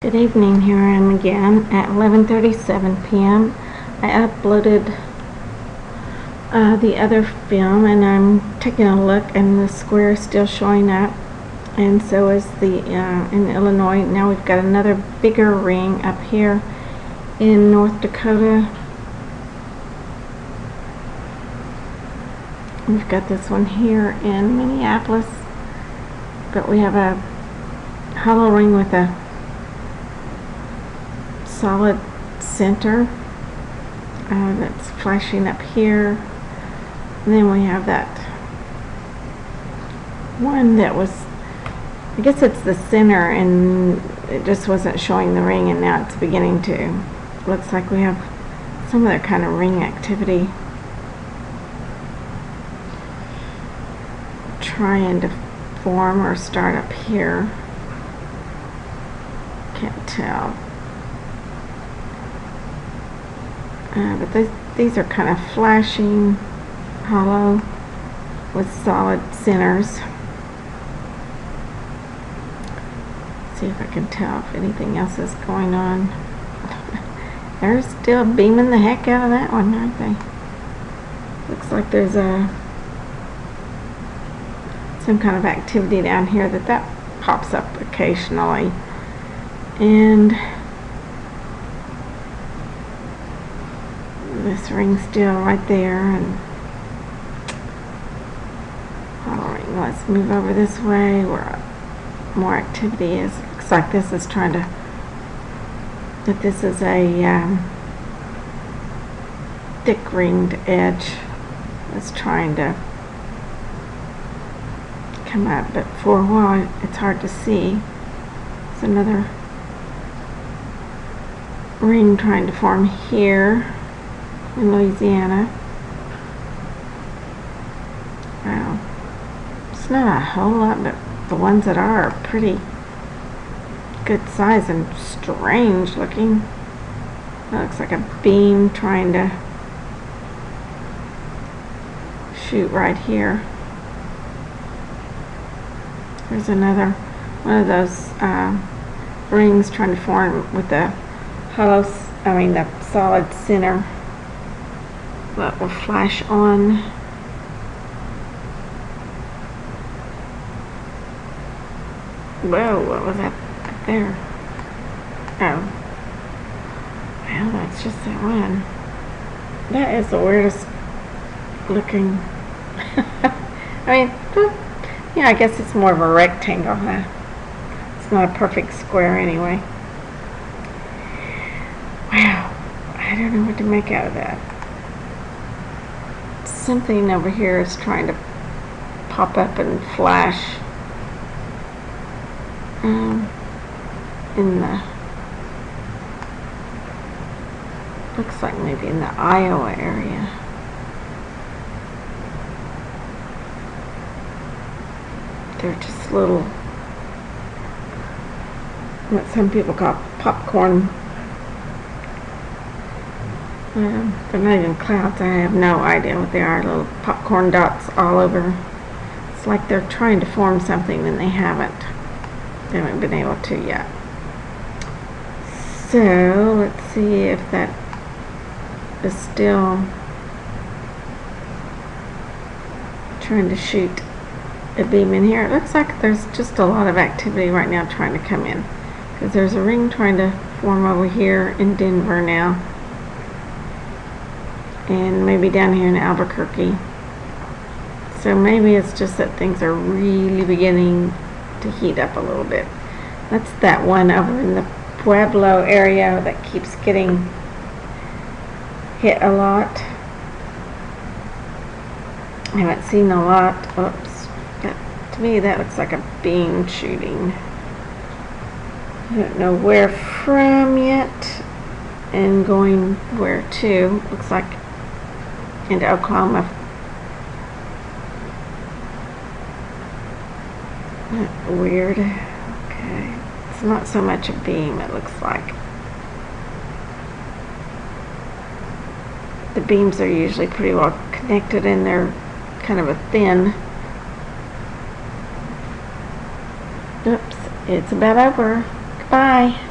Good evening, here I am again at 11:37 p.m. I uploaded the other film and I'm taking a look, and the square is still showing up, and so is the in Illinois. Now we've got another bigger ring up here in North Dakota. We've got this one here in Minneapolis, but we have a hollow ring with a solid center that's flashing up here, and then we have that one that was, I guess it's the center, and it just wasn't showing the ring, and now it's beginning to. Looks like we have some other kind of ring activity trying to form or start up here. Can't tell. But these are kind of flashing, hollow, with solid centers. See if I can tell if anything else is going on. They're still beaming the heck out of that one, aren't they? Looks like there's some kind of activity down here that pops up occasionally. And this ring's still right there, and hollow ring. Let's move over this way where more activity is. Looks like this is trying to, that this is a thick ringed edge that's trying to come up, but for a while it's hard to see. It's another ring trying to form here in Louisiana. Wow, it's not a whole lot, but the ones that are pretty good size and strange looking. That looks like a beam trying to shoot right here. There's another one of those rings trying to form with the hollow, the solid center that will flash on. Whoa, what was that up there? Oh, well, that's just that one. That is the weirdest looking. Yeah, I guess it's more of a rectangle, huh? It's not a perfect square anyway. Wow, I don't know what to make out of that. Something over here is trying to pop up and flash in the, looks like maybe in the Iowa area. They're just little, what some people call popcorn. They're not even clouds. I have no idea what they are. Little popcorn dots all over. It's like they're trying to form something and they haven't been able to yet. So let's see if that is still trying to shoot a beam in here. It looks like there's just a lot of activity right now trying to come in, because there's a ring trying to form over here in Denver now, and maybe down here in Albuquerque. So maybe it's just that things are really beginning to heat up a little bit. That's that one over in the Pueblo area that keeps getting hit a lot. I haven't seen a lot. Oops. To me that looks like a beam shooting. I don't know where from yet and going where to. Looks like into Oklahoma. Weird. Okay. It's not so much a beam, it looks like. The beams are usually pretty well connected, and they're kind of a thin. Oops, it's about over. Goodbye.